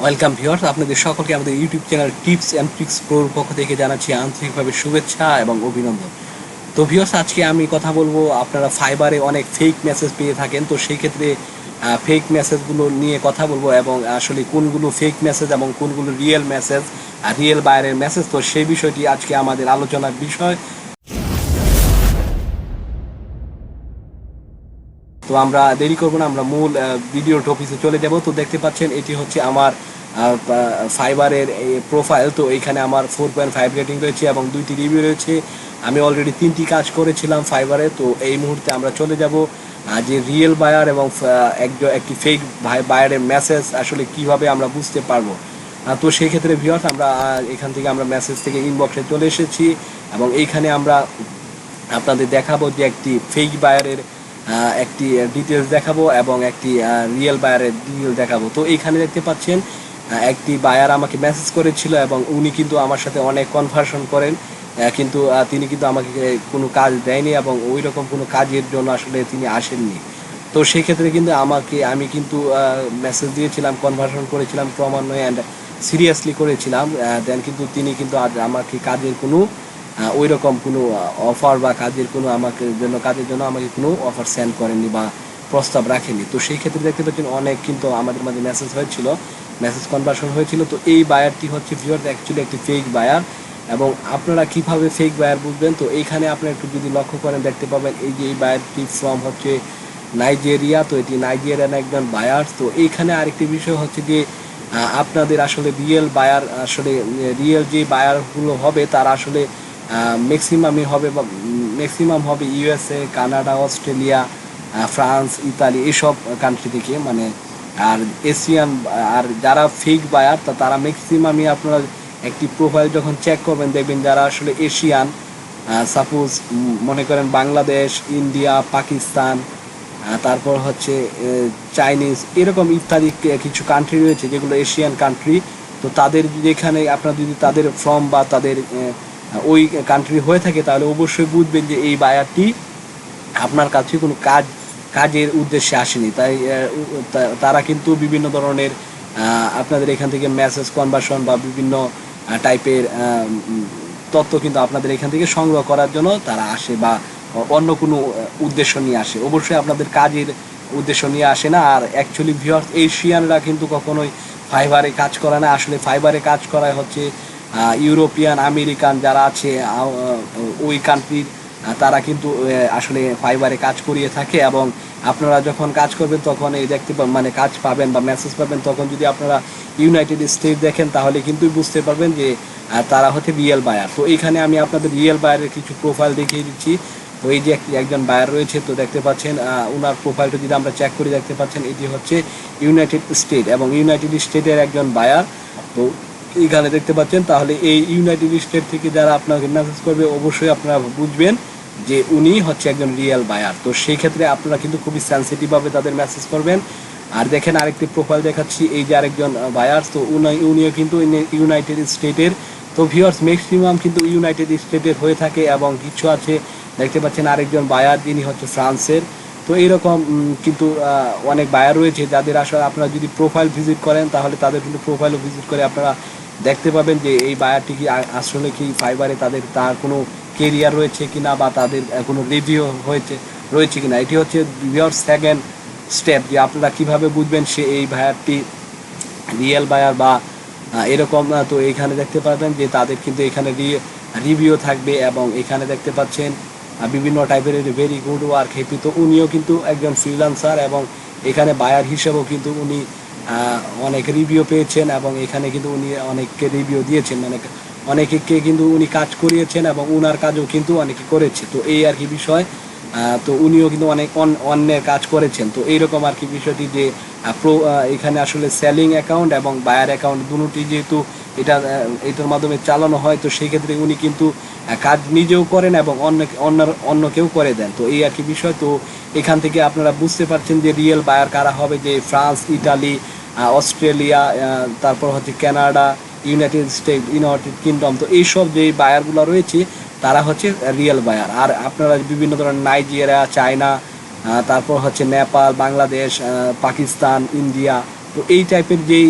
Welcome viewers, আপনাদের সকলকে আমাদের YouTube channel tips and tricks প্রোর পক্ষ থেকে জানাচ্ছি আন্তরিকভাবে শুভেচ্ছা এবং অভিনন্দন। তো ভিউয়ার্স, আজকে আমি কথা বলবো, আপনারা ফাইবারে অনেক ফেক মেসেজ পেয়ে থাকেন, তো সেই ক্ষেত্রে ফেক মেসেজগুলো নিয়ে কথা বলবো এবং আসলে কোনগুলো ফেক মেসেজ এবং কোনগুলো রিয়েল মেসেজ, রিয়েল বায়ারের মেসেজ, তো সেই বিষয়টি আজকে আমাদের আলোচনার বিষয়। তো আমরা দেরি করবো না, আমরা মূল ভিডিও টপিকে চলে যাব। তো দেখতে পাচ্ছেন এটি হচ্ছে আমার ফাইবারের প্রোফাইল। তো এইখানে আমার 4.5 রেটিং রয়েছে এবং 2টি রিভিউ রয়েছে। আমি অলরেডি 3টি কাজ করেছিলাম ফাইবারে। তো এই মুহূর্তে আমরা চলে যাব যে রিয়েল বায়ার এবং একটি ফেক বায়ারের মেসেজ আসলে কিভাবে আমরা বুঝতে পারবো। তো সেই ক্ষেত্রে ভিউয়ার্স, আমরা এখান থেকে আমরা মেসেজ থেকে ইনবক্সে চলে এসেছি এবং এইখানে আমরা আপনাদের দেখাবো যে একটি ফেক বায়ারের একটি ডিটেলস দেখাবো এবং একটি রিয়েল বায়ারের ডিটেল দেখাবো। তো এইখানে দেখতে পাচ্ছেন একটি বায়ার আমাকে মেসেজ করেছিল এবং উনি কিন্তু আমার সাথে অনেক কনভার্সন করেন, কিন্তু তিনি কিন্তু আমাকে কোনো কাজ দেয়নি এবং ওই রকম কোনো কাজের জন্য আসলে তিনি আসেননি। তো সেই ক্ষেত্রে কিন্তু আমি কিন্তু মেসেজ দিয়েছিলাম, কনভার্সন করেছিলাম ক্রমান্বয়ে অ্যান্ড সিরিয়াসলি করেছিলাম, দেন কিন্তু তিনি কিন্তু আমাকে কাজের কোনো ওই রকম কোনো অফার বা কাজের জন্য আমাকে কোনো অফার সেন্ড করেননি বা প্রস্তাব রাখেনি। তো সেই ক্ষেত্রে দেখতে পাচ্ছেন অনেক কিন্তু আমাদের মাঝে মেসেজ কনভার্সন হয়েছিল। তো এই বায়ারটি হচ্ছে ভিউয়ার্স অ্যাকচুয়ালি একটি ফেক বায়ার। এবং আপনারা কিভাবে ফেক বায়ার বুঝবেন, তো এইখানে আপনারা একটু যদি লক্ষ্য করেন দেখতে পাবেন এই যে এই বায়ারটি ফ্রম হচ্ছে নাইজেরিয়া। তো এটি নাইজেরিয়ান একজন বায়ার। তো এইখানে আরেকটি বিষয় হচ্ছে যে আপনাদের আসলে রিয়েল বায়ার, আসলে রিয়েল যে বায়ারগুলো হবে তারা আসলে ম্যাক্সিমাম হবে USA, Canada, Australia, France, Italy, এইসব কান্ট্রি থেকে, মানে আর এশিয়ান। আর যারা ফেক বায়ার তারা ম্যাক্সিমামই আপনারা একটি প্রোফাইল যখন চেক করবেন দেখবেন যারা আসলে এশিয়ান, সাপোজ মনে করেন বাংলাদেশ, ইন্ডিয়া, পাকিস্তান, তারপর হচ্ছে চাইনিজ, এরকম ইত্যাদি কিছু কান্ট্রি রয়েছে যেগুলো এশিয়ান কান্ট্রি। তো তাদের যেখানে আপনারা যদি তাদের ফর্ম বা তাদের ওই কান্ট্রি হয়ে থাকে তাহলে অবশ্যই বুঝবেন যে এই বায়ারটি আপনার কাছে কোনো কাজের উদ্দেশ্যে আসেনি। তাই তারা কিন্তু বিভিন্ন ধরনের আপনাদের এখান থেকে মেসেজ কনভার্সন বা বিভিন্ন টাইপের তথ্য কিন্তু আপনাদের এখান থেকে সংগ্রহ করার জন্য তারা আসে বা অন্য কোনো উদ্দেশ্য নিয়ে আসে, অবশ্যই আপনাদের কাজের উদ্দেশ্য নিয়ে আসে না। আর অ্যাকচুয়ালি ভিউয়ার্স, এশিয়ানরা কিন্তু কখনোই ফাইবারে কাজ করে না। আসলে ফাইবারে কাজ করা হচ্ছে ইউরোপিয়ান, আমেরিকান যারা আছে ওই কান্ট্রির, তারা কিন্তু আসলে ফাইবারে কাজ করিয়ে থাকে। এবং আপনারা যখন কাজ করবেন তখন এই দেখতে মানে কাজ পাবেন বা মেসেজ পাবেন, তখন যদি আপনারা ইউনাইটেড স্টেট দেখেন তাহলে কিন্তু বুঝতে পারবেন যে তারা হচ্ছে রিয়েল বায়ার। তো এইখানে আমি আপনাদের রিয়েল বায়ারের কিছু প্রোফাইল দেখিয়ে দিচ্ছি। তো এই যে একজন বায়ার রয়েছে, তো দেখতে পাচ্ছেন ওনার প্রোফাইলটা যদি আমরা চেক করি দেখতে পাচ্ছেন এটি হচ্ছে ইউনাইটেড স্টেট এবং ইউনাইটেড স্টেটের একজন বায়ার। তো এইখানে দেখতে পাচ্ছেন, তাহলে এই ইউনাইটেড স্টেট থেকে যারা আপনাকে মেসেজ করবে অবশ্যই আপনারা বুঝবেন যে উনি হচ্ছে একজন রিয়েল বায়ার। তো সেই ক্ষেত্রে আপনারা কিন্তু খুবই সেন্সিটিভভাবে তাদের মেসেজ করবেন। আর দেখেন আরেকটি প্রোফাইল দেখাচ্ছি, এই যে আরেকজন বায়ার, তো উনিও কিন্তু ইউনাইটেড স্টেটের। তো ভিউয়ার্স ম্যাক্সিমাম কিন্তু ইউনাইটেড স্টেটের হয়ে থাকে এবং কিছু আছে দেখতে পাচ্ছেন আরেকজন বায়ার যিনি হচ্ছে ফ্রান্সের। তো এইরকম কিন্তু অনেক বায়ার রয়েছে যাদের আসলে আপনারা যদি প্রোফাইল ভিজিট করেন তাহলে তাদের কিন্তু প্রোফাইলও ভিজিট করে আপনারা দেখতে পাবেন যে এই বায়ারটি কি আসলে কি ফাইবারে তার কোনো কেরিয়ার রয়েছে কিনা বা তাদের কোনো রিভিউ রয়েছে কিনা। এটি হচ্ছে ভিউয়ার্স সেকেন্ড স্টেপ, যে আপনারা কিভাবে বুঝবেন সে এই বায়ারটি রিয়েল বায়ার বা এরকম। তো এইখানে দেখতে পাবেন যে তাদের কিন্তু এখানে রিভিউ থাকবে এবং এখানে দেখতে পাচ্ছেন বিভিন্ন টাইপের ভেরি গুড ওয়ার্ক হ্যাপি। তো উনিও কিন্তু একজন ফ্রিল্যান্সার এবং এখানে বায়ার হিসেবেও কিন্তু উনি অনেক রিভিউ পেয়েছেন এবং এখানে কিন্তু উনি অনেককে রিভিউ দিয়েছেন, মানে অনেকে কিন্তু উনি কাজ করিয়েছেন এবং উনার কাজও কিন্তু অনেকে করেছে। তো এই আর কি বিষয়। তো উনিও কিন্তু অনেক অন্যের কাজ করেছেন। তো এইরকম আর কি বিষয়টি যে এখানে আসলে সেলিং অ্যাকাউন্ট এবং বায়ার অ্যাকাউন্ট দুটোই যেহেতু এটার মাধ্যমে চালানো হয়, তো সেই ক্ষেত্রে উনি কিন্তু কাজ নিজেও করেন এবং অন্যকেও করে দেন। তো এই আর কি বিষয়। তো এখান থেকে আপনারা বুঝতে পারছেন যে রিয়েল বায়ার কারা হবে, যে ফ্রান্স, ইটালি, অস্ট্রেলিয়া, তারপর হচ্ছে কানাডা, ইউনাইটেড কিংডম। তো এইসব যে বায়ারগুলো রয়েছে তারা হচ্ছে রিয়েল বায়ার। আর আপনারা বিভিন্ন ধরনের নাইজেরিয়া, চায়না, তারপর হচ্ছে নেপাল, বাংলাদেশ, পাকিস্তান, ইন্ডিয়া, তো এই টাইপের যেই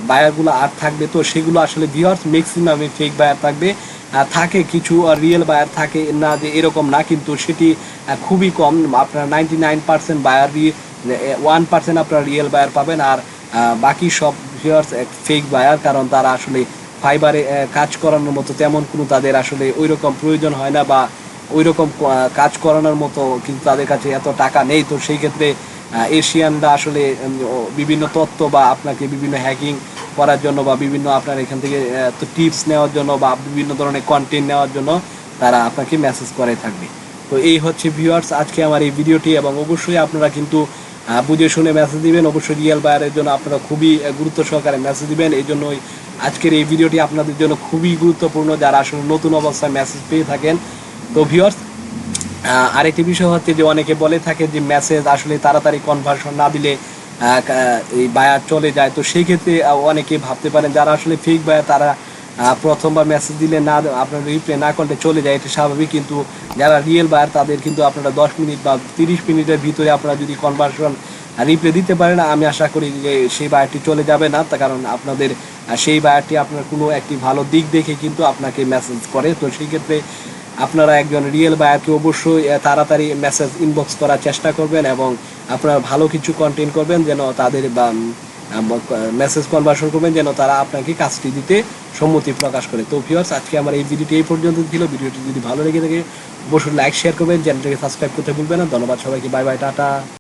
বায়ারগুলো আর থাকবে, তো সেগুলো আসলে ভিউয়ার্স ম্যাক্সিমামই ফেক বায়ার থাকবে। থাকে কিছু রিয়েল বায়ার থাকে না যে এরকম না, কিন্তু সেটি খুবই কম। আপনার 99% বায়ার 1% আপনার রিয়েল বায়ার পাবেন, আর বাকি সব ভিউয়ার্স ফেক বায়ার। কারণ তারা আসলে ফাইবারে কাজ করানোর মতো তেমন কোনো তাদের আসলে ওই রকম প্রয়োজন হয় না, বা ওই রকম কাজ করানোর মতো কিন্তু তাদের কাছে এত টাকা নেই। তো সেই ক্ষেত্রে এশিয়ানরা আসলে বিভিন্ন তথ্য বা আপনাকে বিভিন্ন হ্যাকিং করার জন্য বা বিভিন্ন আপনার এখান থেকে টিপস নেওয়ার জন্য বা বিভিন্ন ধরনের কন্টেন্ট নেওয়ার জন্য তারা আপনাকে মেসেজ করে থাকবে। তো এই হচ্ছে ভিউয়ার্স আজকে আমার এই ভিডিওটি, এবং অবশ্যই আপনারা কিন্তু বুঝে শুনে মেসেজ দিবেন। অবশ্যই রিয়েল বায়ারের জন্য আপনারা খুবই গুরুত্ব সহকারে মেসেজ দিবেন। এই জন্যই আজকের এই ভিডিওটি আপনাদের জন্য খুবই গুরুত্বপূর্ণ, যারা আসলে নতুন অবস্থায় মেসেজ পেয়ে থাকেন। তো ভিউয়ার্স আরেকটি বিষয় হচ্ছে যে অনেকে বলে থাকে যে মেসেজ আসলে তাড়াতাড়ি কনভার্সন না দিলে এই বায়ার চলে যায়। তো সেই ক্ষেত্রে অনেকে ভাবতে পারেন যারা আসলে ফেক বায়ার তারা প্রথমবার মেসেজ দিলে না, আপনার রিপ্লাই না করলে চলে যায়, এটা স্বাভাবিক। কিন্তু যারা রিয়েল বায়ার তাদের কিন্তু আপনারা 10 মিনিট বা 30 মিনিটের ভিতরে আপনারা যদি কনভার্সন রিপ্লাই দিতে পারেন, আমি আশা করি যে সেই বায়ারটি চলে যাবে না। তার কারণ আপনাদের সেই বায়ারটি আপনার কোনো একটি ভালো দিক দেখে কিন্তু আপনাকে মেসেজ করে। তো সেই ক্ষেত্রে আপনারা একজন রিয়েল বায়ারকে অবশ্যই তাড়াতাড়ি মেসেজ ইনবক্স করার চেষ্টা করবেন, এবং আপনারা ভালো কিছু কন্টেন্ট করবেন যেন তাদের মেসেজ কনভার্সন করবেন যেন তারা আপনাকে কাজটি দিতে সম্মতি প্রকাশ করে। তো ভিউয়ার্স আজকে আমার এই ভিডিওটি এই পর্যন্ত ছিল। ভিডিওটি যদি ভালো লেগে থাকে অবশ্যই লাইক শেয়ার করবেন, চ্যানেলটিকে সাবস্ক্রাইব করতে ভুলবেন না। ধন্যবাদ সবাইকে, বাই বাই, টাটা।